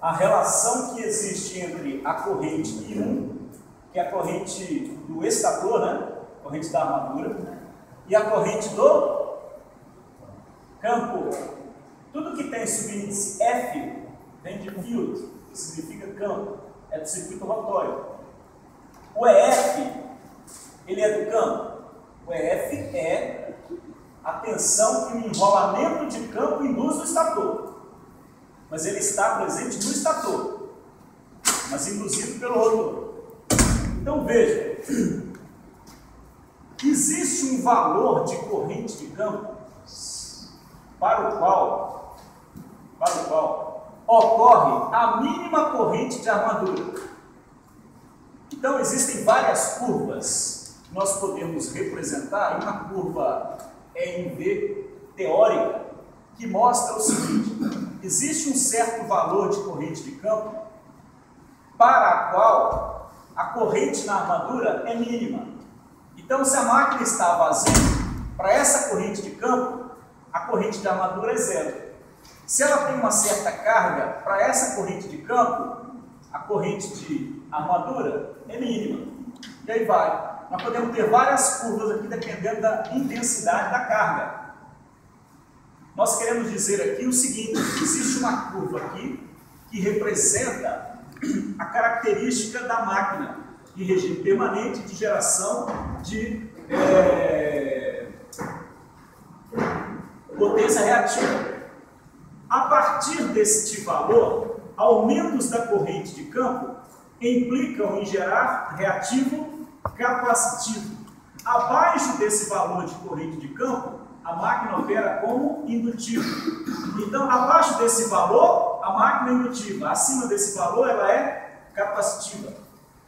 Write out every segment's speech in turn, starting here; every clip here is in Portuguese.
a relação que existe entre a corrente I1, que é a corrente do estator, né? Corrente da armadura, e a corrente do campo. Tudo que tem subíndice F vem de field, que significa campo, é do circuito rotório. O EF, ele é do campo. O EF é a tensão que o enrolamento de campo induz no estator. Mas ele está presente no estator, mas induzido pelo rotor. Então veja, existe um valor de corrente de campo para o qual ocorre a mínima corrente de armadura. Então existem várias curvas que nós podemos representar em uma curva EMV teórica que mostra o seguinte: existe um certo valor de corrente de campo para a qual a corrente na armadura é mínima. Então, se a máquina está vazia, para essa corrente de campo, a corrente de armadura é zero. Se ela tem uma certa carga, para essa corrente de campo, a corrente de armadura é mínima. E aí vai. Nós podemos ter várias curvas aqui dependendo da intensidade da carga. Nós queremos dizer aqui o seguinte: existe uma curva aqui que representa a característica da máquina em regime permanente de geração de potência reativa. A partir deste valor, aumentos da corrente de campo implicam em gerar reativo capacitivo. Abaixo desse valor de corrente de campo, a máquina opera como indutiva. Então, abaixo desse valor, a máquina é indutiva. Acima desse valor, ela é capacitiva.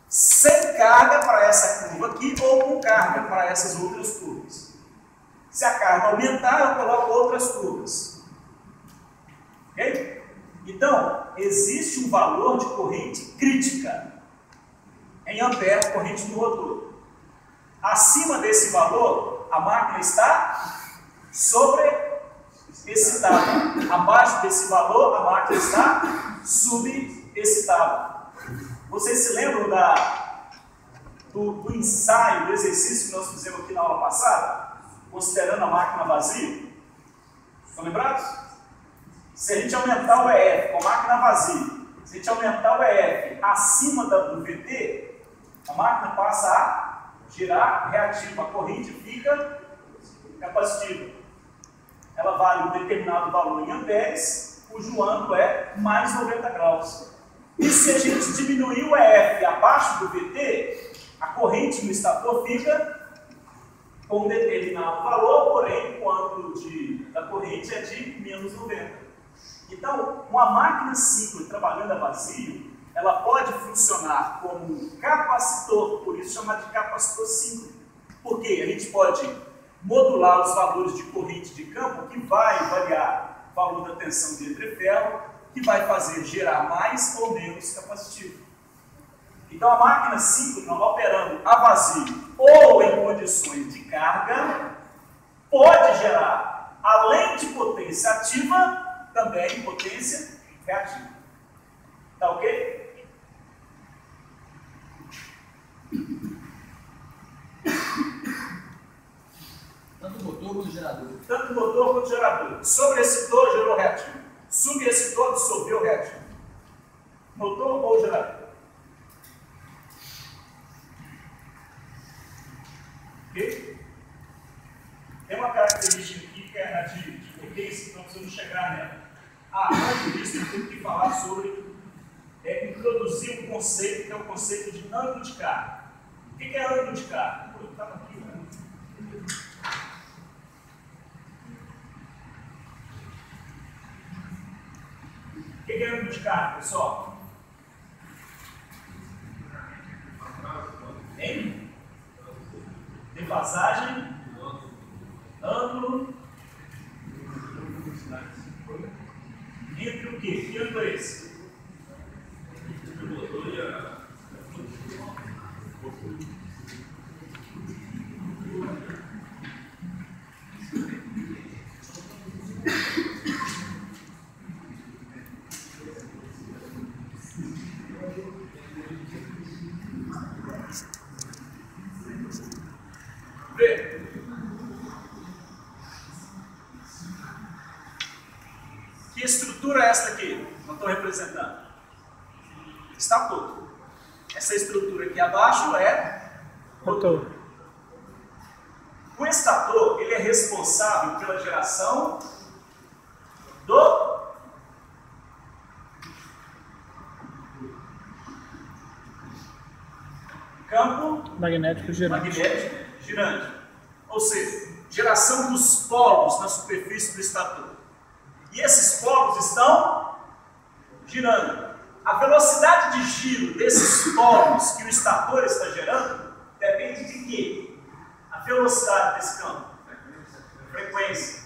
Sem carga para essa curva aqui ou com carga para essas outras curvas. Se a carga aumentar, eu coloco outras curvas. Ok? Então, existe um valor de corrente crítica em ampere, corrente do rotor. Acima desse valor, a máquina está sobreexcitada. Abaixo desse valor, a máquina está subexcitada. Vocês se lembram do ensaio, do exercício que nós fizemos aqui na aula passada? Considerando a máquina vazia? Estão lembrados? Se a gente aumentar o EF com a máquina vazia, se a gente aumentar o EF acima do VT, a máquina passa a girar reativa, a corrente fica capacitiva. Ela vale um determinado valor em amperes, cujo ângulo é mais 90 graus. E se a gente diminuir o EF abaixo do VT, a corrente no estator fica com um determinado valor, porém o ângulo da corrente é de menos 90. Então, uma máquina simples trabalhando a vazio, ela pode funcionar como um capacitor, por isso chama de capacitor simples. Porque a gente pode modular os valores de corrente de campo, que vai variar o valor da tensão de entreferro, que vai fazer gerar mais ou menos capacitivo. Então, a máquina simples, operando a vazio ou em condições de carga, pode gerar, além de potência ativa, também potência reativa. Tá ok? Tanto motor quanto gerador. Tanto motor quanto gerador. Sobreexcitou, gerou reativo. Subexcitou, dissolveu reativo. Motor ou gerador. Ok? Tem uma característica aqui que é a de potência, então precisamos chegar nela. Antes disso, eu tenho que falar sobre introduzir um conceito que é o conceito de ângulo de carga. O que é ângulo de carga? Estava aqui, né? O que é ângulo de carga, pessoal? Hein? Defasagem, ângulo, entre o quê? Que ângulo é esse? O motor e a... Que estrutura é esta aqui? Não estou representando. Estator. Essa estrutura aqui abaixo é rotor. O estator, ele é responsável pela geração do campo magnético girante. Ou seja, geração dos polos na superfície do estator. E esses polos estão girando. A velocidade de giro desses polos que o estator está gerando depende de quê? A velocidade desse campo. Frequência.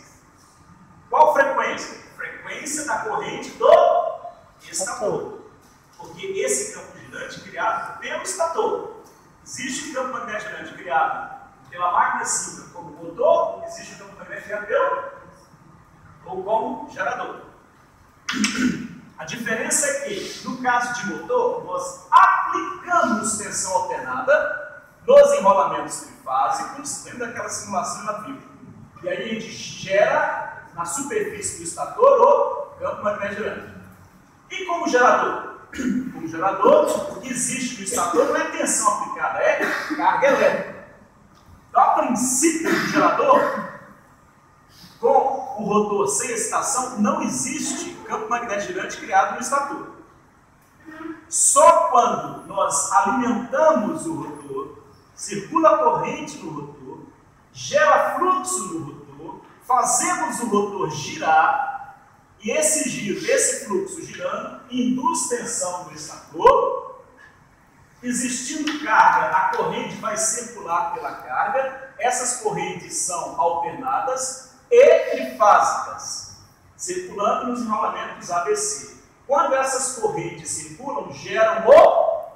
Qual frequência? Frequência da corrente do estator. Porque esse campo girante é criado pelo estator. Existe um campo magnético girante criado pela máquina simples como motor, existe um campo magnético criado pelo ou como gerador. A diferença é que, no caso de motor, nós aplicamos tensão alternada nos enrolamentos trifásicos, dentro daquela simulação nativa. E aí a gente gera na superfície do estator o campo magnético girante. E como gerador? Como gerador, o que existe no estator não é tensão aplicada, é carga elétrica. Então, a princípio do gerador, com o rotor sem excitação, não existe campo magnético girante criado no estator. Só quando nós alimentamos o rotor, circula corrente no rotor, gera fluxo no rotor, fazemos o rotor girar, e esse giro, esse fluxo girando, induz tensão no estator. Existindo carga, a corrente vai circular pela carga. Essas correntes são alternadas e trifásicas, circulando nos enrolamentos ABC. Quando essas correntes circulam, geram o...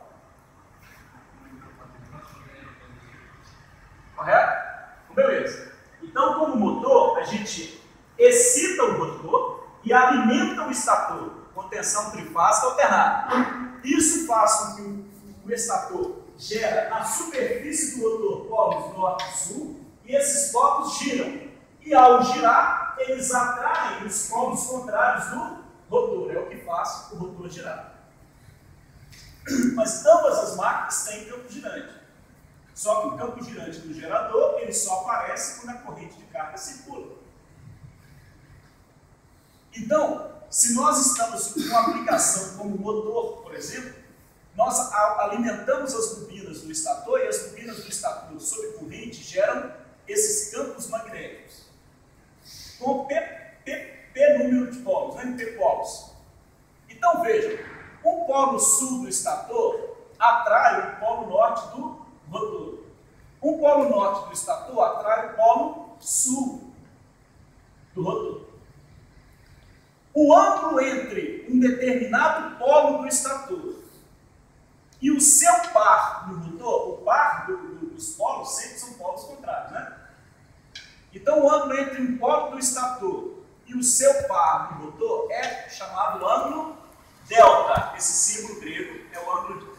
Correto? Beleza. Então, como motor, a gente excita o rotor e alimenta o estator com tensão trifásica alternada. Isso faz com que o estator gera na superfície do rotor polos norte e sul, e esses polos giram. E ao girar, eles atraem os polos contrários do rotor. É o que faz o rotor girar. Mas ambas as máquinas têm campo girante. Só que o campo girante do gerador, ele só aparece quando a corrente de carga circula. Então, se nós estamos com uma aplicação como motor, por exemplo, nós alimentamos as bobinas do estator e as bobinas do estator sob corrente geram esses campos magnéticos com P número de polos, né? P polos. Então vejam, o polo sul do estator atrai o polo norte do rotor. O polo norte do estator atrai o polo sul do rotor. O ângulo entre um determinado polo do estator e o seu par no rotor, o par dos polos sempre são polos contrários, né? Então o ângulo entre um polo do estator e o seu par no rotor é chamado ângulo delta. Esse símbolo grego é o ângulo,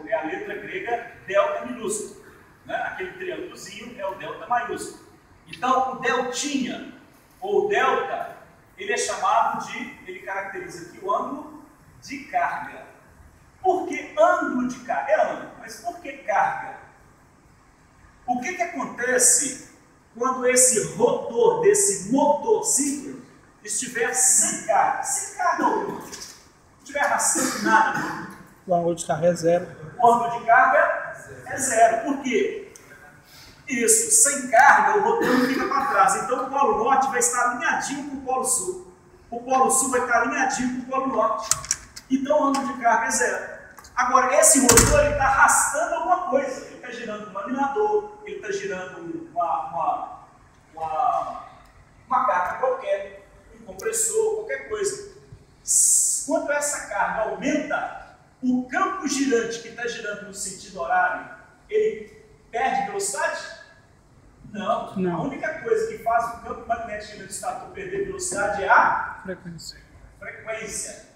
é a letra grega delta minúsculo, né? Aquele triângulozinho é o delta maiúsculo. Então o deltinha ou delta, ele é chamado de, ele caracteriza aqui o ângulo de carga. Por que ângulo de carga? É ângulo, mas por que carga? O que acontece quando esse rotor desse motor síncrono estiver sem carga? Sem carga alguma. Não estiver arrastando nada. O ângulo de carga é zero. O ângulo de carga é zero. Por quê? Isso, sem carga o rotor não fica para trás. Então o polo norte vai estar alinhadinho com o polo sul. O polo sul vai estar alinhadinho com o polo norte. Então o ângulo de carga é zero. Agora, esse rotor está arrastando alguma coisa. Ele está girando um laminador, ele está girando uma carga qualquer, um compressor, qualquer coisa. Quando essa carga aumenta, o campo girante que está girando no sentido horário, ele perde velocidade? Não. A única coisa que faz o campo magnético girante do estator perder velocidade é a frequência.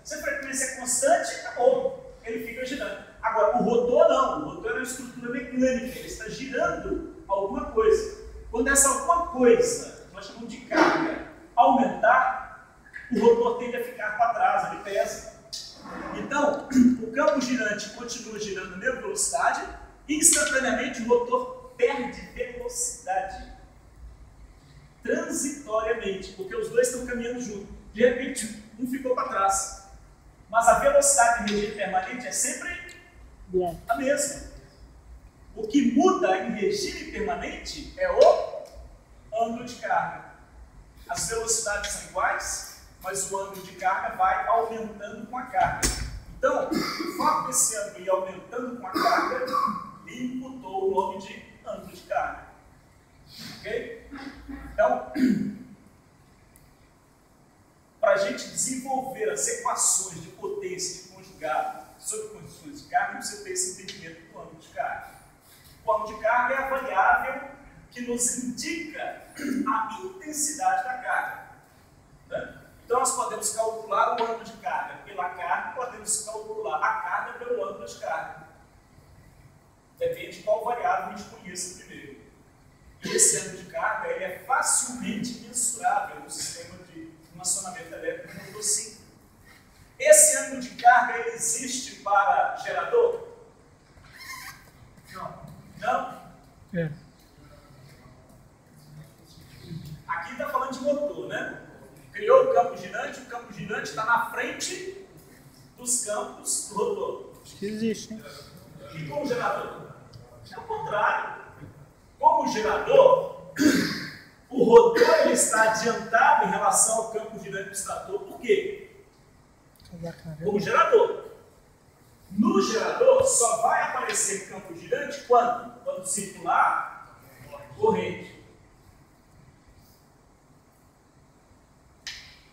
Se a frequência é constante, acabou. Ele fica girando. Agora, o rotor não. O rotor é uma estrutura mecânica. Ele está girando alguma coisa. Quando essa alguma coisa, nós chamamos de carga, aumentar, o rotor tende a ficar para trás, ele pesa. Então, o campo girante continua girando na mesma velocidade e instantaneamente o rotor perde velocidade. Transitoriamente, porque os dois estão caminhando juntos. De repente, um ficou para trás. Mas a velocidade em regime permanente é sempre a mesma. O que muda em regime permanente é o ângulo de carga. As velocidades são iguais, mas o ângulo de carga vai aumentando com a carga. Então, o fato desse ângulo ir aumentando com a carga lhe imputou o nome de ângulo de carga. Ok? Então, para a gente desenvolver as equações de potência de conjugado sob condições de carga, você tem esse entendimento do ângulo de carga. O ângulo de carga é a variável que nos indica a intensidade da carga. Né? Então, nós podemos calcular o ângulo de carga pela carga, podemos calcular a carga pelo ângulo de carga. Depende de qual variável a gente conheça primeiro. E esse ângulo de carga ele é facilmente mensurável no sistema de acionamento elétrico no motor simples. Esse ângulo de carga ele existe para gerador? Não. Não? É. Aqui está falando de motor, né? Criou o campo girante está na frente dos campos do rotor. Acho que existe, hein? E como gerador? É o contrário. Como gerador, o rotor ele está adiantado em relação ao campo girante do estator. Por quê? Como gerador. No gerador, só vai aparecer campo girante quando? Quando circular corrente.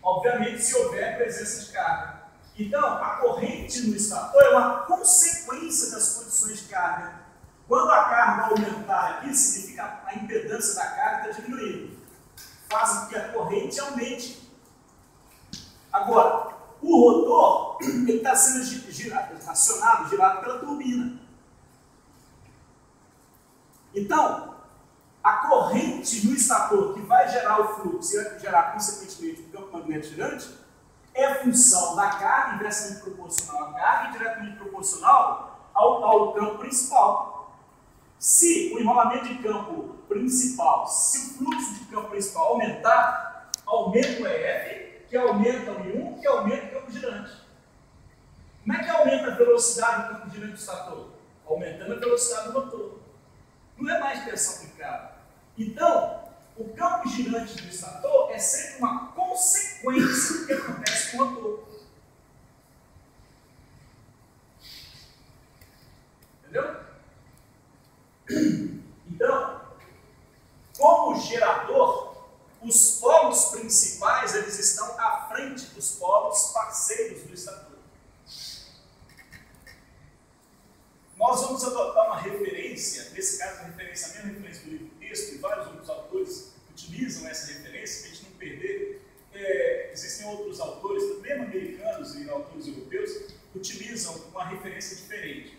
Obviamente, se houver presença de carga. Então, a corrente no estator é uma consequência das condições de carga. Quando a carga aumentar aqui, significa a impedância da carga está diminuindo. Faz com que a corrente aumente. Agora, o rotor está sendo acionado, girado pela turbina. Então, a corrente no estator que vai gerar o fluxo e vai gerar, consequentemente, o campo magnético girante, é função da carga, inversamente proporcional à carga e diretamente proporcional ao campo principal. Se o enrolamento de campo principal, se o fluxo de campo principal aumentar, aumenta o EF, que aumenta o I1, que aumenta o campo girante. Como é que aumenta a velocidade do campo girante do estator? Aumentando a velocidade do motor. Não é mais tensão aplicada. Então, o campo girante do estator é sempre uma consequência do que acontece com o motor. Entendeu? Então, como gerador, os polos principais eles estão à frente dos polos parceiros do estator. Nós vamos adotar uma referência, nesse caso a referência, a mesma referência do livro texto, e vários outros autores utilizam essa referência para a gente não perder. Existem outros autores, mesmo americanos e autores europeus, utilizam uma referência diferente.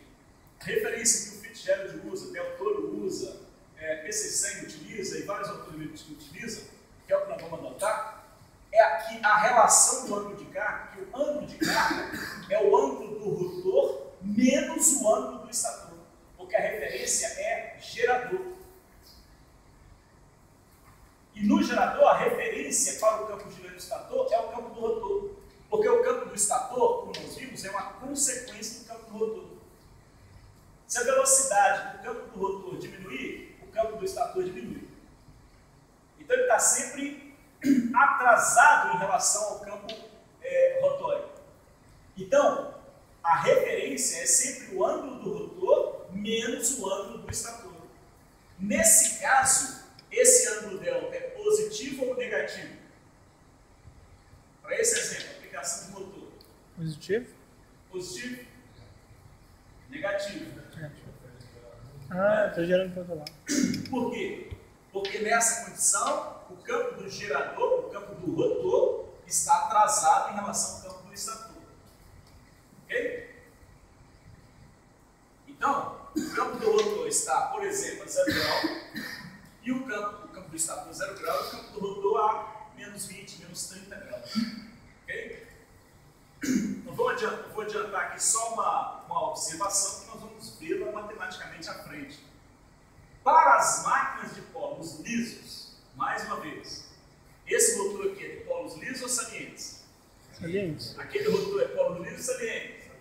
A referência que o Fitzgerald usa, Del Toro usa, PC100 utiliza e vários autores utilizam, que é o que nós vamos adotar, é aqui a relação do ângulo de carga, que o ângulo de carga é o ângulo do rotor menos o ângulo do estator, porque a referência é gerador. E no gerador, a referência para o campo girante do estator é o campo do rotor, porque o campo do estator, como nós vimos, é uma consequência do campo do rotor. Se a velocidade do campo do rotor diminuir, o campo do estator diminui. Então ele está sempre atrasado em relação ao campo rotório. Então, a referência é sempre o ângulo do rotor menos o ângulo do estator. Nesse caso, esse ângulo delta é positivo ou negativo? Para esse exemplo, aplicação de motor. Positivo? Positivo? Negativo. Ah, está gerando para outro lado. Por quê? Porque nessa condição, o campo do gerador, o campo do rotor, está atrasado em relação ao campo do estator. Ok? Então, o campo do rotor está, por exemplo, a 0 grau, e o campo do estator a 0 grau, e o campo do rotor a menos 20, menos 30 graus. adiantar aqui só uma observação que nós vamos vê-la matematicamente à frente. Para as máquinas de polos lisos, mais uma vez, esse rotor aqui é de polos lisos ou salientes? Salientes. Aquele rotor é polo liso ou saliente?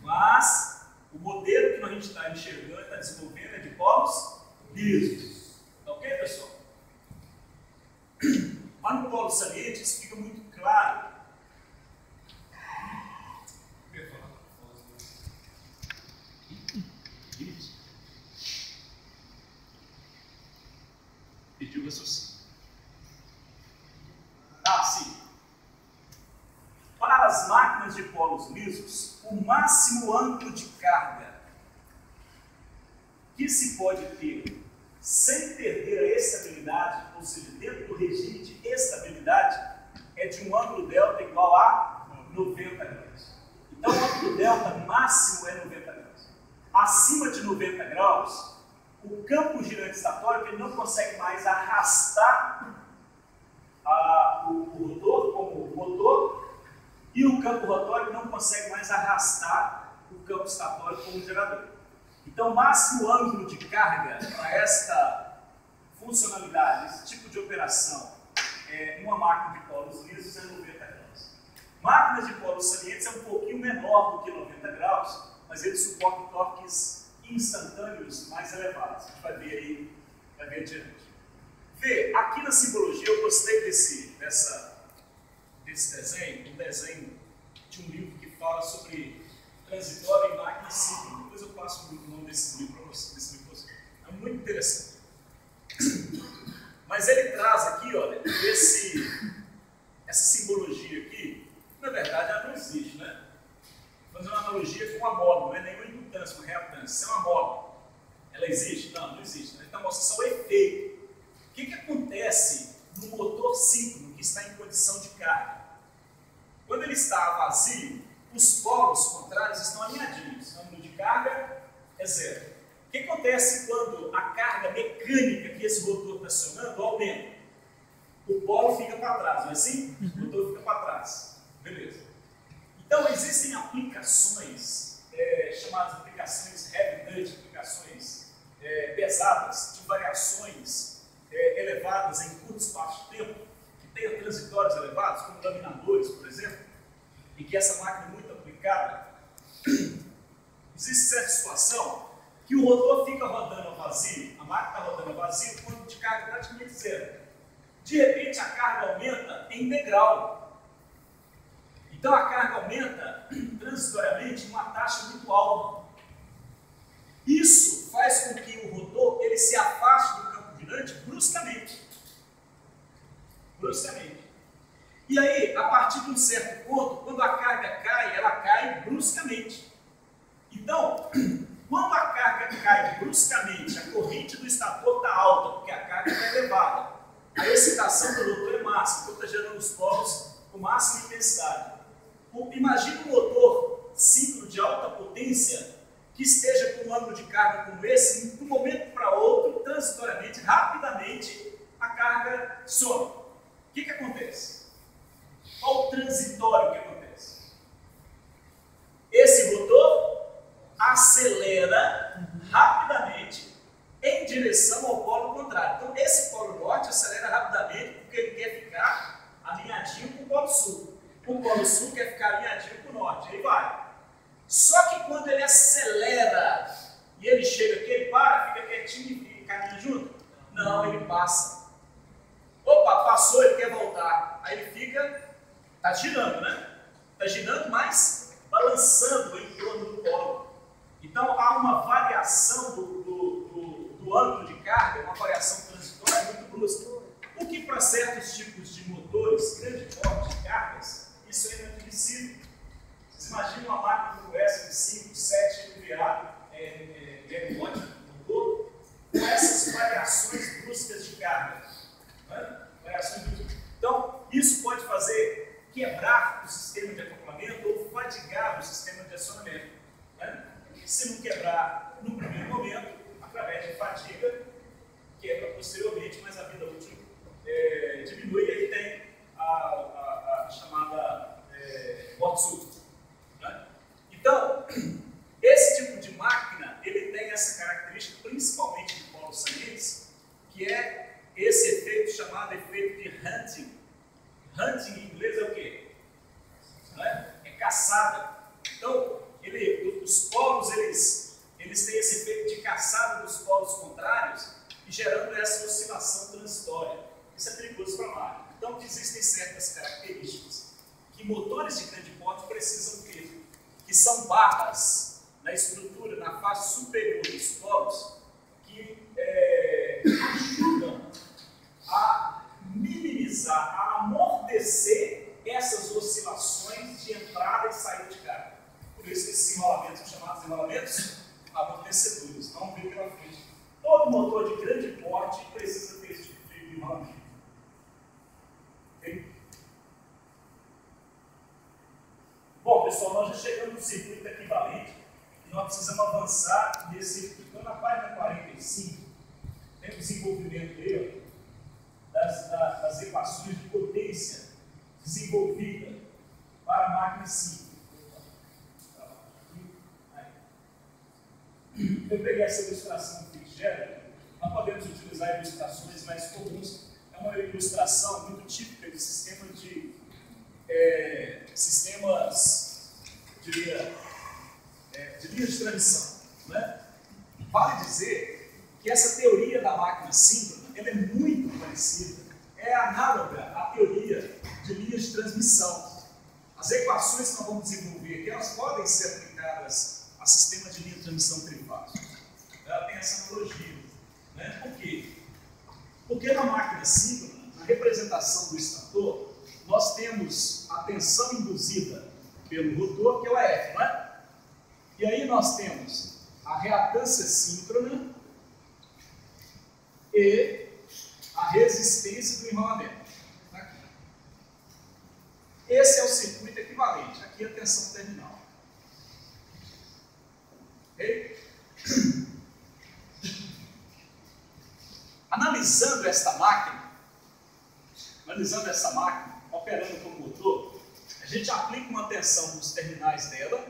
Mas o modelo que a gente está enxergando, está desenvolvendo é de polos lisos. Tá ok, pessoal? Mas no polo saliente isso fica muito claro. Pediu raciocínio. Ah, sim. Para as máquinas de polos lisos, o máximo ângulo de carga que se pode ter sem perder a estabilidade, ou seja, dentro do regime de estabilidade, é de um ângulo delta igual a 90 graus. Então, o ângulo delta máximo é 90 graus. Acima de 90 graus, o campo girante estatórico ele não consegue mais arrastar o rotor como o motor, e o campo rotório não consegue mais arrastar o campo estatórico como gerador. Então, o máximo ângulo de carga para esta funcionalidade, esse tipo de operação, numa máquina de polos lisos é 90 graus. Máquinas de polos salientes é um pouquinho menor do que 90 graus, mas ele suporta torques instantâneos mais elevados. A gente vai ver aí, vai ver adiante. Vê, aqui na simbologia eu gostei desse desenho, um desenho de um livro que fala sobre transitório em máquina cíclica. Depois eu passo o nome desse livro para você. É muito interessante. Mas ele traz aqui, olha, essa simbologia aqui, na verdade ela não existe, né? Vou fazer uma analogia com uma mola, não é nenhuma indutância, uma reatância, isso é uma mola. Ela existe? Não, não existe. Ele está mostrando só o efeito. O que acontece no motor síncrono que está em condição de carga? Quando ele está vazio, os polos contrários estão alinhadinhos. O ângulo de carga é zero. O que acontece quando a carga mecânica que esse rotor está acionando aumenta? O polo fica para trás, não é assim? O rotor fica para trás. Beleza. Então, existem aplicações, chamadas aplicações heavy duty, aplicações pesadas, de variações elevadas em curto espaço de tempo, que tenham transitórios elevados, como laminadores, por exemplo, em que essa máquina é muito aplicada. Existe certa situação que o rotor fica rodando a vazio, a máquina está rodando a vazio, quando de carga praticamente zero. De repente, a carga aumenta em degrau. Então, a carga aumenta transitoriamente em uma taxa muito alta. Isso faz com que o rotor ele se afaste do campo girante bruscamente. Bruscamente. E aí, a partir de um certo ponto, quando a carga cai, ela cai bruscamente. Então, quando a carga cai bruscamente, a corrente do estator está alta, porque a carga está elevada. A excitação do motor é máxima, então está gerando os polos com máxima intensidade. Imagina um motor síncrono de alta potência que esteja com um ângulo de carga como esse, de um momento para outro, transitoriamente, rapidamente, a carga some. O que acontece? Qual o transitório que acontece? Esse rotor acelera rapidamente em direção ao polo contrário. Então, esse polo norte acelera rapidamente porque ele quer ficar alinhadinho com o polo sul. O polo sul quer ficar alinhadinho com o norte. Aí vai. Só que quando ele acelera e ele chega aqui, ele para, fica quietinho e caminha junto? Não, ele passa. Opa, passou, ele quer voltar. Aí ele fica, está girando, né? Está girando, mas balançando em torno do polo. Então há uma variação do ângulo de carga, uma variação transitória muito brusca. O que para certos tipos de motores, grande porte de cargas, isso é inadmissível. Vocês imaginam uma máquina como essa de 5, 7 MVA, motor, com essas variações bruscas de carga. Né? Variações bruscas. Então, isso pode fazer quebrar o sistema de acoplamento ou fadigar o sistema de acionamento. Né? Se não quebrar no primeiro momento, através de fadiga, quebra posteriormente, mas a vida útil diminui e aí tem a chamada morte súbita. Né? caçada. Então, os polos, eles têm esse efeito de caçada dos polos contrários e gerando essa oscilação transitória. Isso é perigoso para a máquina. Então, existem certas características que motores de grande porte precisam ter, que são barras na estrutura, na face superior dos polos, que ajudam a minimizar, a amortecer essas oscilações de entrada e saída de carga. Por isso que esses enrolamentos são chamados enrolamentos amortecedores. Vamos ver pela frente. Todo motor de grande porte precisa ter esse tipo de enrolamento. Okay? Bom, pessoal, nós já chegamos no circuito equivalente e nós precisamos avançar nesse circuito. Então, na página 45, tem o desenvolvimento dele, das equações de potência desenvolvida para a máquina simples. Eu peguei essa ilustração do Fitzgerald. Nós podemos utilizar ilustrações mais comuns. É uma ilustração muito típica de sistemas de linhas de transmissão. Né? Vale dizer que essa teoria da máquina síncrona ela é muito parecida, é análoga à teoria de linhas de transmissão. As equações que nós vamos desenvolver aqui, elas podem ser aplicadas a sistema de linha de transmissão trifásico. Ela tem essa analogia. Né? Por quê? Porque na máquina síncrona, na representação do estator, nós temos a tensão induzida pelo rotor, que é o F, não é? E aí nós temos a reatância síncrona e a resistência do enrolamento. Aqui. Esse é o circuito equivalente. Aqui a tensão terminal. Okay? Analisando essa máquina, operando como motor, a gente aplica uma tensão nos terminais dela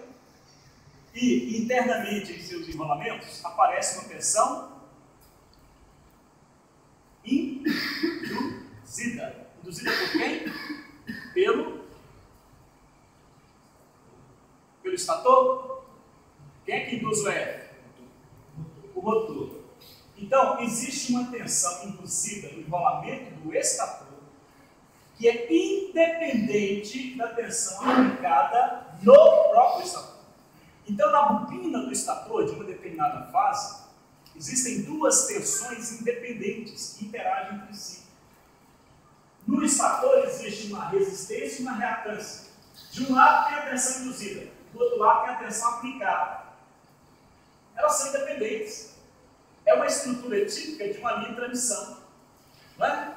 e internamente em seus enrolamentos aparece uma tensão induzida. Induzida por quem? Pelo estator? Quem é que induz o F? O rotor. Então, existe uma tensão induzida no enrolamento do estator que é independente da tensão aplicada no próprio estator. Então, na bobina do estator, de uma determinada fase, existem duas tensões independentes que interagem entre si. No estator existe uma resistência e uma reatância. De um lado tem a tensão induzida, do outro lado tem a tensão aplicada. Elas são independentes. É uma estrutura típica de uma linha de transmissão. Não é?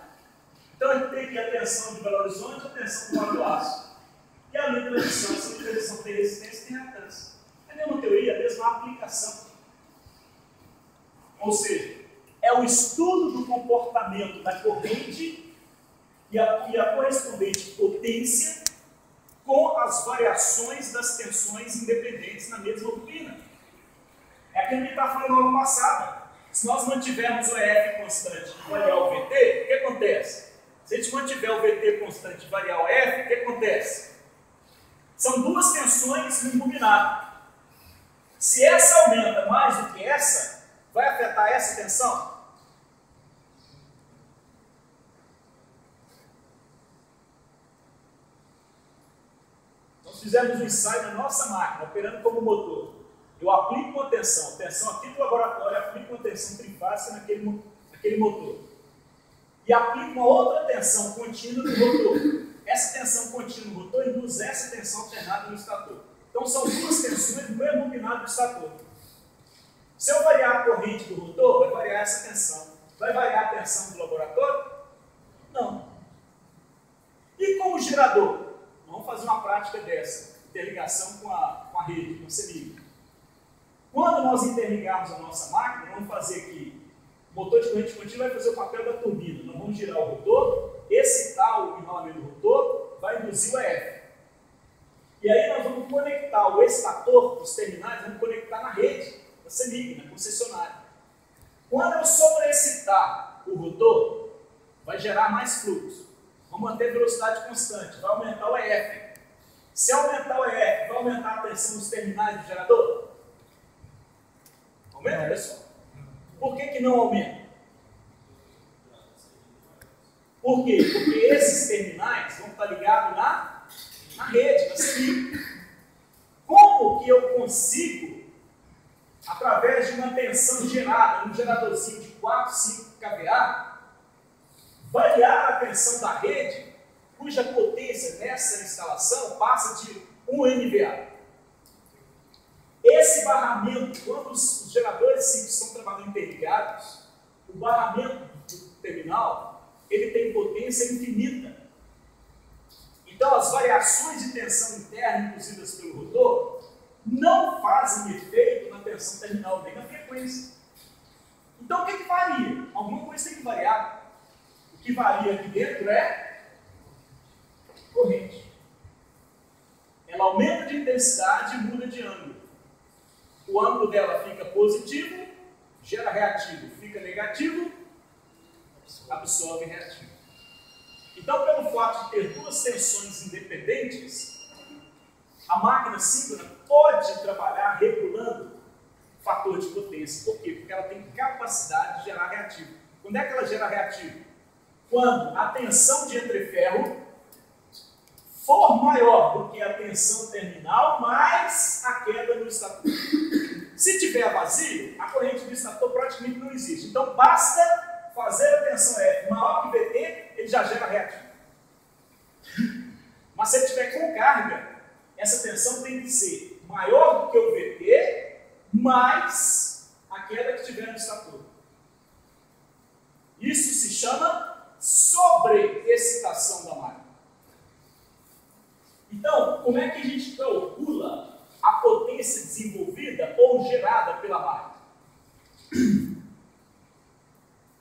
Então, a gente tem aqui a tensão de Belo Horizonte e a tensão do Vale do Aço. E a linha de transmissão, essa linha de transmissão tem resistência e tem reatância. É a mesma teoria, a mesma aplicação. Ou seja, é o estudo do comportamento da corrente e a correspondente potência com as variações das tensões independentes na mesma bobina. É aquilo que está falando no ano passado. Se nós mantivermos o EF constante e variar o VT, o que acontece? Se a gente mantiver o VT constante e variar o F, o que acontece? São duas tensões no bobinado. Se essa aumenta mais do que essa, vai afetar essa tensão? Nós fizemos um ensaio na nossa máquina, operando como motor. Eu aplico uma tensão aqui do laboratório, aplico uma tensão trifásica naquele motor. E aplico uma outra tensão contínua no rotor. Essa tensão contínua no rotor induz essa tensão alternada no estator. Então são duas tensões no mesmo bobinado do estator. Se eu variar a corrente do rotor, vai variar essa tensão. Vai variar a tensão do laboratório? Não. E com o gerador? Vamos fazer uma prática dessa, interligação com a rede, com a CEMIG. Quando nós interligarmos a nossa máquina, vamos fazer aqui, o motor de corrente contínua vai fazer o papel da turbina. Nós vamos girar o rotor, excitar o enrolamento do rotor, vai induzir o EF. E aí nós vamos conectar o estator dos terminais, vamos conectar na rede da CEMIG, na concessionária. Quando eu sobreexcitar o rotor, vai gerar mais fluxo. Vamos manter a velocidade constante, vai aumentar o EF. Se aumentar o EF tensão nos terminais do gerador? Aumenta, pessoal? Por que não aumenta? Por quê? Porque esses terminais vão estar ligados na rede, na CI. Como que eu consigo, através de uma tensão gerada, num geradorzinho de 4, 5 kVA, variar a tensão da rede, cuja potência nessa instalação passa de 1 MVA? Esse barramento, quando os geradores simples estão trabalhando interligados, o barramento do terminal, ele tem potência infinita. Então, as variações de tensão interna induzidas pelo rotor não fazem efeito na tensão terminal, nem na frequência. Então, o que varia? Alguma coisa tem que variar. O que varia aqui dentro é corrente. Ela aumenta de intensidade e muda de ângulo. O ângulo dela fica positivo, gera reativo, fica negativo, absorve reativo. Então, pelo fato de ter duas tensões independentes, a máquina síncrona pode trabalhar regulando o fator de potência. Por quê? Porque ela tem capacidade de gerar reativo. Quando é que ela gera reativo? Quando a tensão de entreferro for maior do que a tensão terminal, mais a queda no estator. Se tiver vazio, a corrente do estator praticamente não existe. Então, basta fazer a tensão F maior que VT, ele já gera reativo. Mas se ele tiver com carga, essa tensão tem que ser maior do que o VT, mais a queda que tiver no estator. Isso se chama sobreexcitação da máquina. Então, como é que a gente calcula a potência desenvolvida ou gerada pela máquina?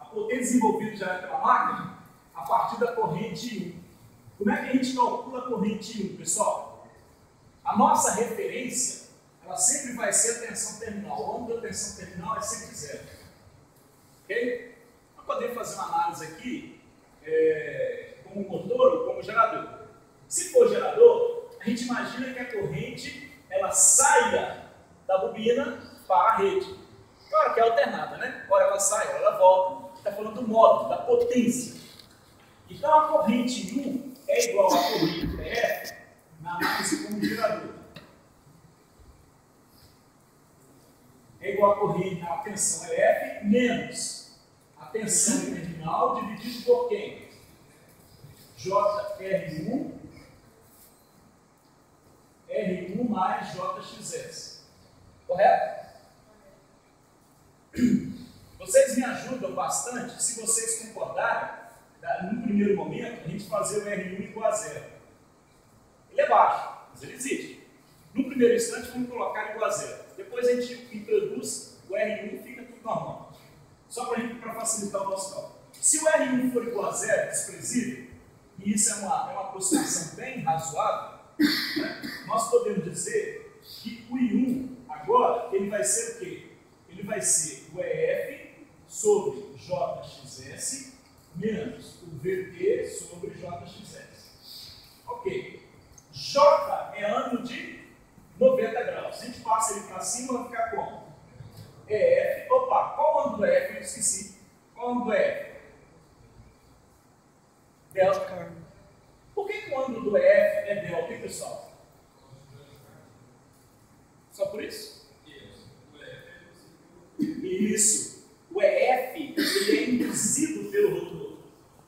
A potência desenvolvida e gerada pela máquina a partir da corrente 1. Como é que a gente calcula a corrente 1, pessoal? A nossa referência, ela sempre vai ser a tensão terminal. O ângulo da tensão terminal é sempre zero. Ok? Nós podemos fazer uma análise aqui como motor ou como gerador. Se for gerador, a gente imagina que a corrente ela saia da bobina para a rede. Claro que é alternada, né? Ora ela sai, ora ela volta. Está falando do módulo, da potência. Então a corrente 1 é igual à corrente F na análise como gerador. É igual a corrente, a tensão é F menos a tensão terminal dividido por quem? JR1 R1 mais JXS. Correto? Vocês me ajudam bastante, se vocês concordarem, no primeiro momento, a gente fazer o R1 igual a zero. Ele é baixo, mas ele existe. No primeiro instante, vamos colocar igual a zero. Depois a gente introduz o R1 e fica tudo normal. Só para facilitar o nosso cálculo. Se o R1 for igual a zero, desprezível, e isso é uma aproximação bem razoável, né, nós podemos dizer que o I1 agora ele vai ser o quê? Ele vai ser o EF sobre JXS menos o VT sobre JXS. Ok. J é ângulo de 90 graus. Se a gente passa ele para cima, vai ficar como? EF. Opa, qual ângulo é F? Eu esqueci. Qual ângulo é F? Delta. Por que o ângulo do EF é delta, hein, pessoal? Só por isso? Isso. O EF ele é induzido pelo rotor.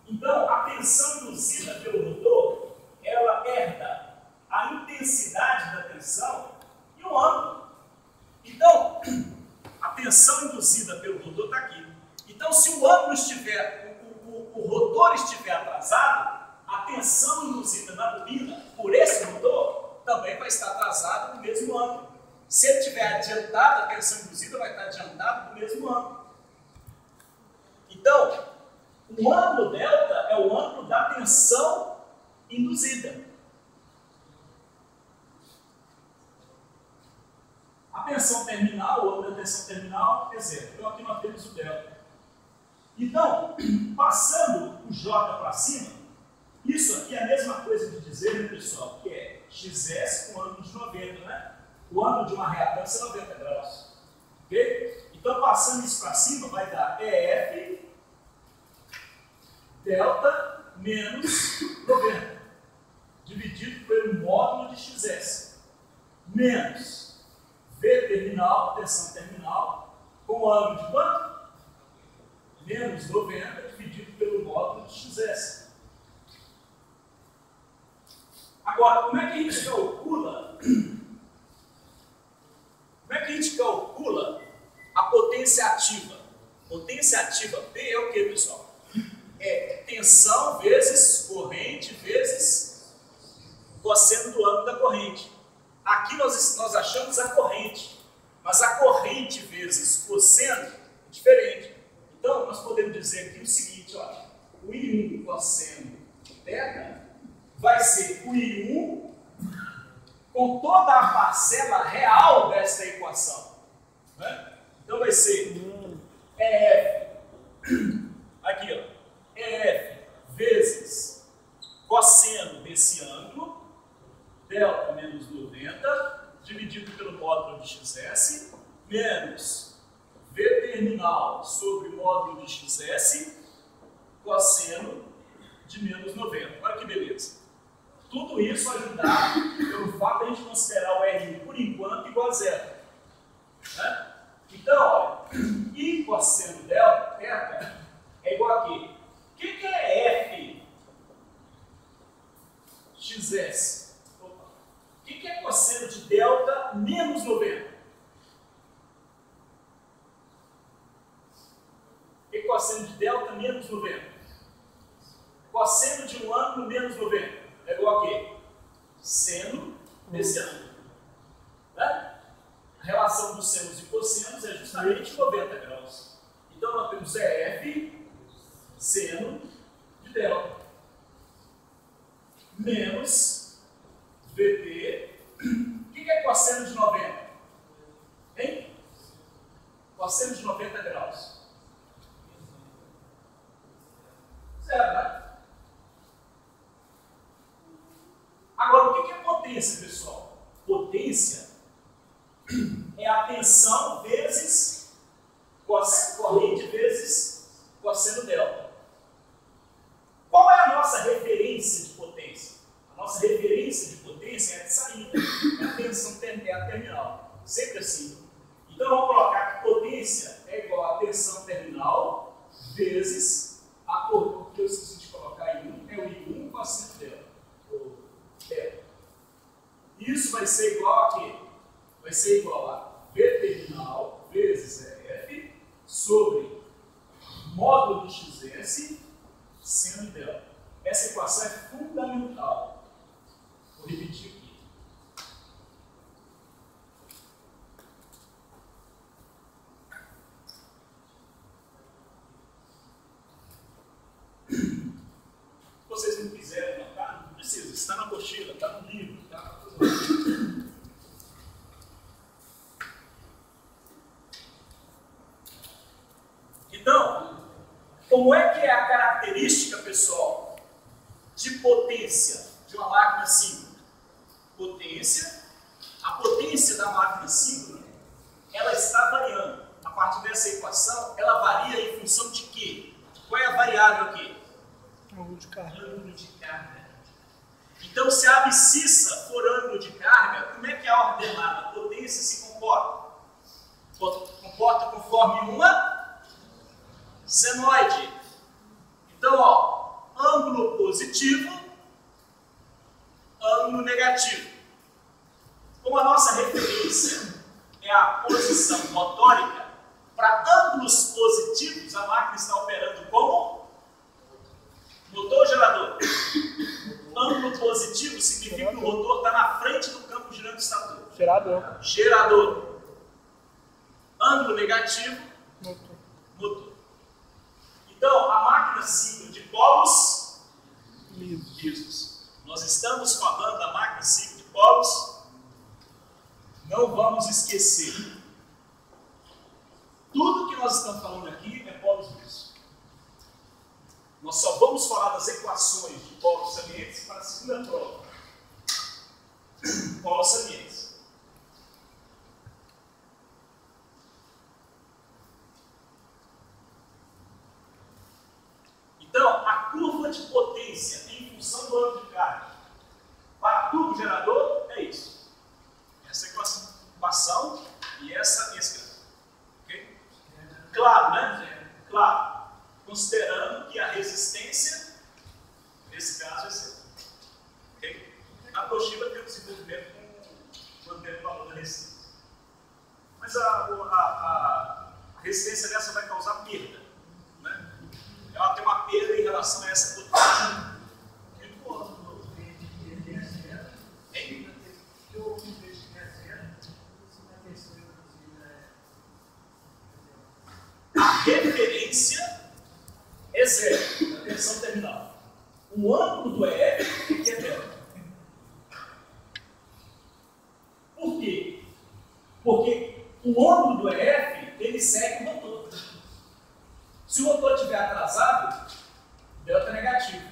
Então, a tensão induzida pelo rotor, ela herda a intensidade da tensão e o ângulo. Então, a tensão induzida pelo rotor está aqui. Então, se o ângulo estiver, o rotor estiver atrasado, a tensão induzida na bobina por esse rotor também vai estar atrasada no mesmo ângulo. Se ele estiver adiantado, a tensão induzida vai estar adiantada no mesmo ângulo. Então, o ângulo delta é o ângulo da tensão induzida. A tensão terminal, o ângulo da tensão terminal é zero. Então aqui nós temos o delta. Então, passando o J para cima, isso aqui é a mesma coisa de dizer, né, pessoal, que é XS com ângulo de 90, né? O ângulo de uma reatância é 90 graus. Ok? Então, passando isso para cima, vai dar EF delta menos 90, dividido pelo módulo de XS, menos V terminal, tensão terminal, com o ângulo de quanto? Menos 90, dividido pelo módulo de XS. Agora, como é que a gente calcula? Como é que a gente calcula a potência ativa? Potência ativa P é o que, pessoal? É tensão vezes corrente vezes cosseno do ângulo da corrente. Aqui nós achamos a corrente, mas a corrente vezes cosseno é diferente. Então, nós podemos dizer aqui o seguinte, olha, o I1 cosseno θ vai ser o I1 com toda a parcela real dessa equação. Né? Então, vai ser EF, aqui, ó, EF vezes cosseno desse ângulo, delta menos 90, dividido pelo módulo de XS, menos V terminal sobre o módulo de XS, cosseno de menos 90. Olha que beleza. Tudo isso ajudado pelo fato de a gente considerar o R por enquanto igual a zero. Né? Então, olha, I cosseno delta, θ, é igual a quê? O que é F XS? Opa. O que é cosseno de delta menos 90? O que é cosseno de delta menos 90? Cosseno de um ângulo menos 90 é igual a quê? Seno desse ângulo. Né? A relação dos senos e cossenos é justamente 90 graus. Então nós temos EF seno de delta menos VT. O que é cosseno de 90? Hein? Cosseno de 90 graus. Zero, né? Agora, o que é potência, pessoal? Potência é a tensão vezes corrente vezes cosseno delta. Qual é a nossa referência de potência? A nossa referência de potência é a de saída, é a tensão terminal. Sempre assim. Então, vamos colocar que potência é igual a tensão terminal vezes a corrente, que eu esqueci de colocar I1, é o I1 cosseno delta. Isso vai ser igual a quê? Vai ser igual a V terminal vezes EF sobre módulo de XS seno delta. Essa equação é fundamental. Vou repetir aqui. Se vocês não quiserem anotar, não precisa. Está na apostila, está no livro, está. Então, como é que é a característica, pessoal, de potência de uma máquina síncrona? A potência da máquina síncrona, ela está variando. A partir dessa equação, ela varia em função de quê? Qual é a variável aqui? Ângulo de carga. Ângulo de carga. Então, se a abscissa for ângulo de carga, como é que a ordenada potência se comporta? Comporta conforme uma senoide. Então, ó, ângulo positivo, ângulo negativo. Como a nossa referência é a posição motórica, para ângulos positivos, a máquina está operando como motor gerador. Ângulo positivo significa que o motor está na frente do campo girando estator. Gerador. Gerador. Ângulo negativo, motor. Então, a máquina síncrona de polos lisos. Nós estamos falando da máquina síncrona de polos. Não vamos esquecer. Tudo que nós estamos falando aqui é polos lisos. Nós só vamos falar das equações de polos salientes para a segunda prova. Polos salientes. de potência em função do ângulo de carga para tubo gerador é isso. Essa equação e esse gráfico. Okay? Claro, né? Claro. Considerando que a resistência, nesse caso, é zero. Okay? A Toshiba tem um desenvolvimento com mantendo o valor da resistência. Mas a resistência dessa vai causar perda. Né? Ela tem uma perda em relação a essa potência. A referência é zero, a tensão terminal. O ângulo do EF é delta. Por quê? Porque o ângulo do EF, ele segue o motor. Se o motor estiver atrasado, delta é negativo.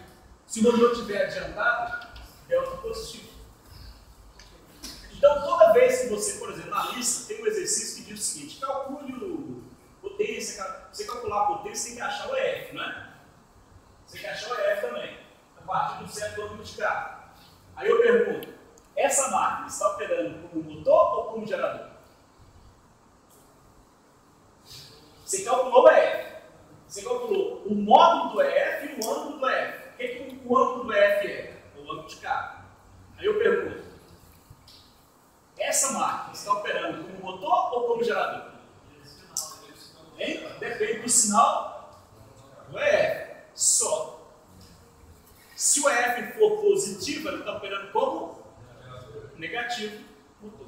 Se o motor estiver adiantado, delta é positivo. Então, toda vez que você, por exemplo, na lista, tem um exercício que diz o seguinte: calcule potência, você calcular a potência, tem que achar o EF, não é? Você tem que achar o EF também, a partir de um certo ângulo de carga. Aí eu pergunto, essa máquina está operando como motor ou como gerador? Você calculou o EF. Você calculou o módulo do EF e o ângulo do EF. O que o ângulo do EF é? É o ângulo de carga. Aí eu pergunto, essa máquina está operando como motor ou como gerador? Hein? Depende do sinal do EF. Só. Se o EF for positivo, ele está operando como negativo, motor.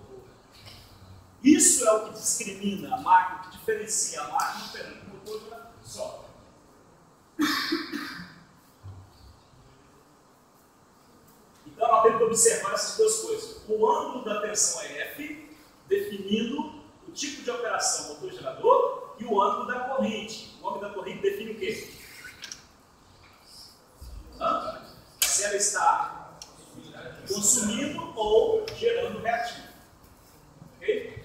Isso é o que discrimina a máquina, que diferencia a máquina operando como motor e gerador. Só. Então, nós temos que observar essas duas coisas. O ângulo da tensão EF, definindo o tipo de operação motor-gerador, e o ângulo da corrente. O ângulo da corrente define o quê? Se ela está consumindo ou gerando reativo. Ok?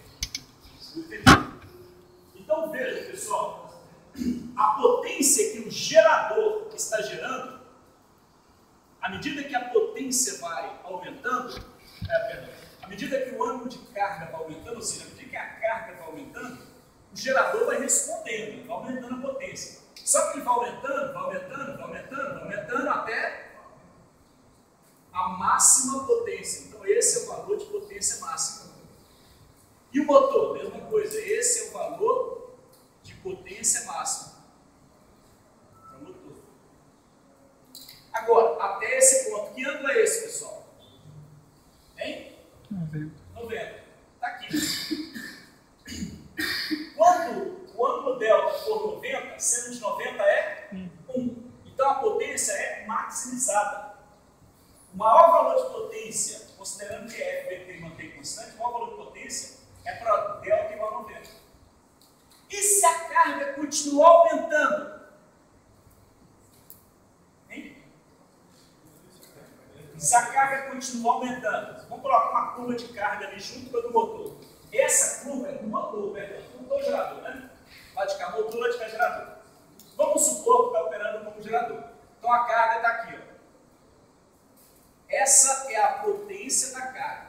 Então, veja, pessoal, a potência que o gerador está gerando, à medida que a potência vai aumentando, à medida que o ângulo de carga vai aumentando, ou seja, à medida que a carga vai aumentando, o gerador vai respondendo, vai aumentando a potência. Só que ele vai aumentando, vai aumentando, vai aumentando, vai aumentando até a máxima potência. Então esse é o valor de potência máxima. E o motor, mesma coisa, esse é o valor de potência máxima. É o motor. Agora, até esse ponto, que ângulo é esse, pessoal? Hein? 90. Está aqui. Quando o ângulo delta for 90, seno de 90 é 1. Então a potência é maximizada. O maior valor de potência, considerando que F e mantém constante, o maior valor de potência é para delta igual a 90. E se a carga continuar aumentando? Hein? Se a carga continuar aumentando, vamos colocar uma curva de carga ali junto com a do motor. Essa curva é do motor, motor gerador, né? Lá de cá, motor, lá de cá, gerador. Vamos supor que está operando como gerador. Então a carga está aqui, ó. Essa é a potência da carga.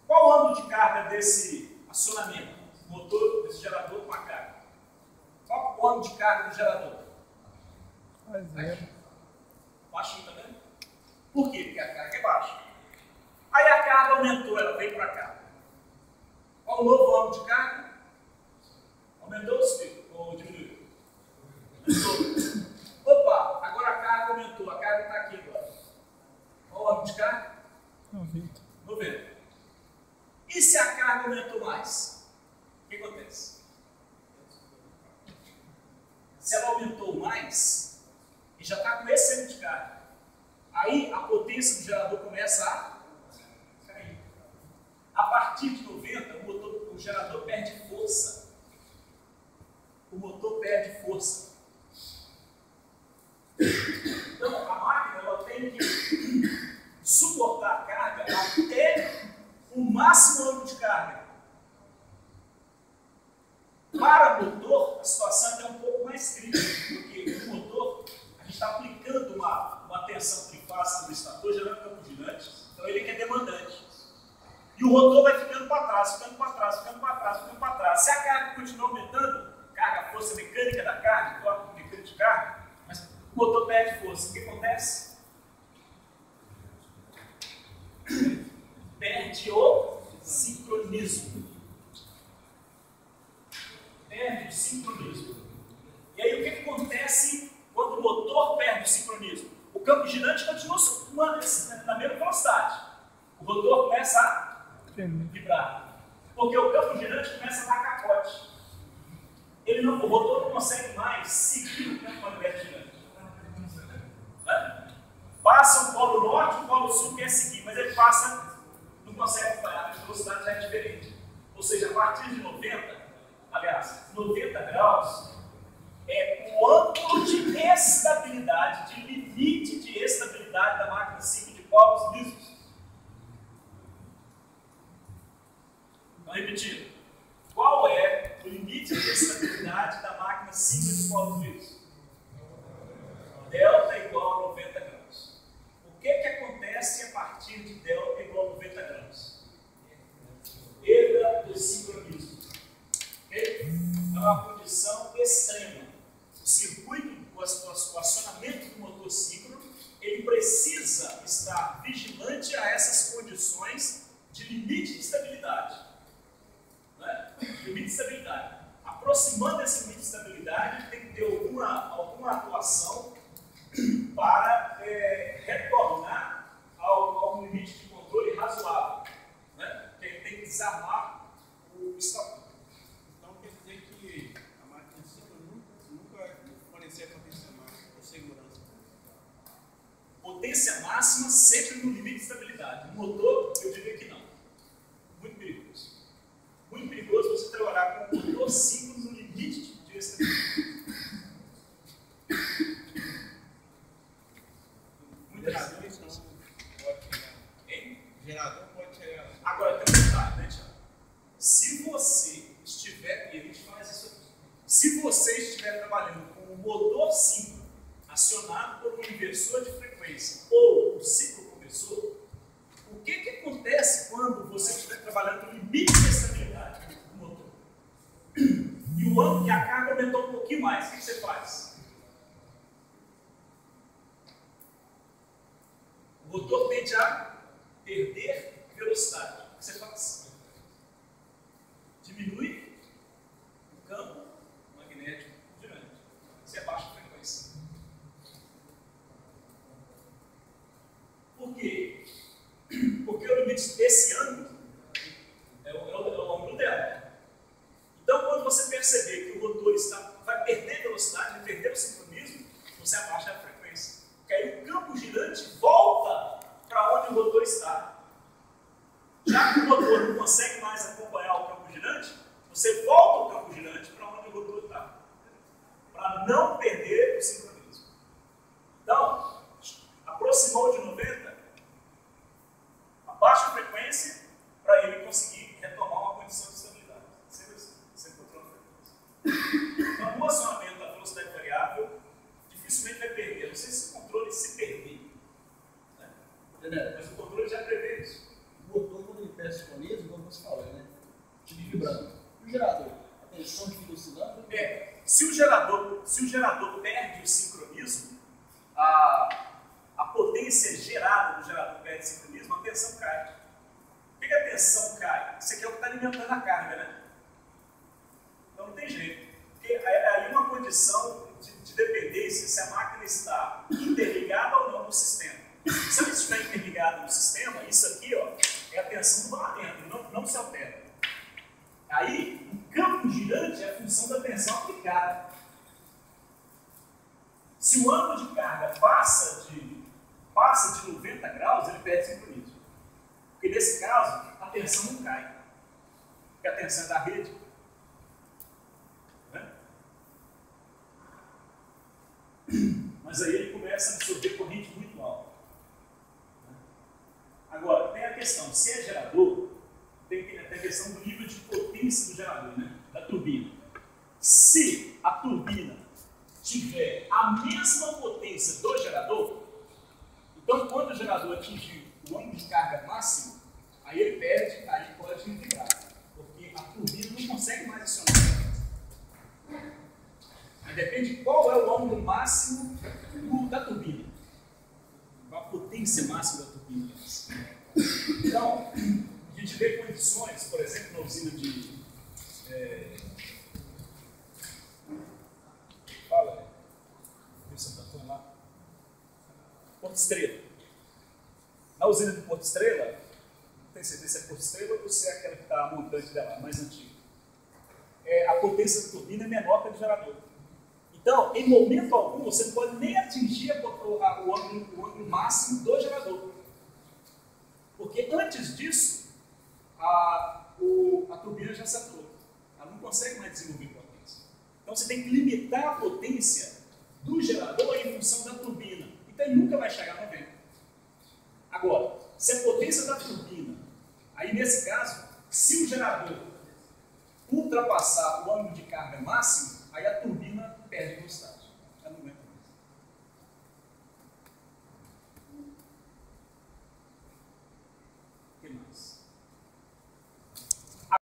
Qual o ângulo de carga desse acionamento? Motor, desse gerador com a carga. Qual o ângulo de carga do gerador? Aqui. Baixinho, tá vendo? Por quê? Porque a carga é baixa. Aí a carga aumentou, ela veio para cá. Qual o novo ângulo de carga? Aumentou ou diminuiu? Aumentou. Opa, agora a carga aumentou, a carga está aqui agora. Qual o ângulo de carga? 90. E se a carga aumentou mais? O que acontece? Se ela aumentou mais, e já está com esse ângulo de carga, aí a potência do gerador começa a cair. A partir de 90, o gerador perde força. O motor perde força. Então, a máquina ela tem que suportar a carga até o máximo ângulo de carga. Para o motor, a situação é um pouco mais crítica, porque no motor a gente passa no estator, gerando campo girante, então ele é que é demandante. E o rotor vai ficando para trás, ficando para trás, ficando para trás, ficando para trás. Se a carga continua aumentando, carga, a força mecânica da carga, torque mecânico de carga, mas o motor perde força. O que acontece? Perde o sincronismo. Perde o sincronismo. E aí o que acontece quando o motor perde o sincronismo? O campo girante continua na mesma velocidade. O rotor começa a vibrar. Porque o campo girante começa a dar capote. O rotor não consegue mais seguir o campo magnético girante. Passa o polo norte, o polo sul quer seguir, mas ele passa, não consegue acompanhar, a velocidade já é diferente. Ou seja, a partir de 90 graus, é o ângulo de estabilidade, de limite de estabilidade da máquina ciclo de polos lisos. Então, repetindo, qual é o limite de estabilidade da máquina ciclo de polos lisos? Delta igual a 90 graus. O que acontece a partir de delta igual a 90 graus? Perda do sincronismo. Okay? É uma condição extrema. O circuito, o acionamento do motor síncrono, ele precisa estar vigilante a essas condições de limite de estabilidade. Né? Limite de estabilidade. Aproximando esse limite de estabilidade, tem que ter alguma atuação para retornar ao limite de controle razoável. Né? Tem que desarmar o estator. Então quer dizer que a máquina síncrona nunca fornecia potência máxima ou segurança? Potência máxima sempre no limite de estabilidade. O motor, eu diria que não. Muito perigoso. Muito perigoso você trabalhar com o motor síncrono no limite de estabilidade. Gerador então pode chegar. Hein? Gerador pode chegar. Agora tem um detalhe, né, Tiago? Se você estiver, e a gente faz isso aqui, se você estiver trabalhando com o motor síncrono acionado por um inversor de frequência ou um ciclo-compressor, o que acontece quando você estiver trabalhando no limite de estabilidade do motor? E o ângulo que a carga aumentou um pouquinho mais, o que você faz? O motor tende a perder velocidade. O que você faz? Diminui o campo magnético girante. Você abaixa a frequência. Por quê? Porque o limite desse ângulo é o ângulo dela. Então, quando você perceber que o rotor vai perder velocidade, vai perder o sincronismo, você abaixa a frequência. Porque aí o campo girante volta para onde o rotor está. Já que o rotor não consegue mais acompanhar o campo girante, você volta o campo girante para onde o rotor está. Para não perder o sincronismo. Então, aproximou de 90, abaixa a frequência para ele conseguir retomar uma condição de estabilidade. Sempre assim, sempre controla a frequência. Então, o acionamento da velocidade variável dificilmente vai perder. Eu não sei se o controle se perder. Né? Mas o controle já prevê isso. O motor, quando ele perde sincronismo, como você falou, né? Fica vibrando. E o gerador? A tensão fica oscilando? Se o gerador perde o sincronismo, a potência gerada do gerador perde o sincronismo, a tensão cai. Por que a tensão cai? Isso aqui é o que está alimentando a carga, né? Então não tem jeito. Porque aí uma condição de dependência se a máquina está interligada ou não no sistema. Se ela estiver interligada no sistema, isso aqui ó, é a tensão do lá dentro, não se altera. Aí, o campo girante é a função da tensão aplicada. Se o ângulo de carga passa de 90 graus, ele perde sincronismo. Porque nesse caso, a tensão não cai. Porque a tensão é da rede. Né? Mas aí ele começa a absorver corrente muito alta. Agora, tem a questão, se é gerador, tem a questão do nível de potência do gerador, né? Da turbina. Se a turbina tiver a mesma potência do gerador, então quando potência máxima da turbina. Então, a gente vê condições, por exemplo, na usina de... Fala, Santo Antônio lá. Porto Estrela. Na usina de Porto Estrela, não tenho certeza se é Porto Estrela ou se é aquela que está a montante dela, mais antiga. A potência da turbina é menor que a do gerador. Então, em momento algum, você não pode nem atingir o ângulo máximo do gerador. Porque antes disso, a turbina já saturou. Ela não consegue mais desenvolver potência. Então, você tem que limitar a potência do gerador em função da turbina. Então, ele nunca vai chegar a 90. Agora, se a potência da turbina, aí nesse caso, se o gerador ultrapassar o ângulo de carga máximo, aí a turbina perde velocidade.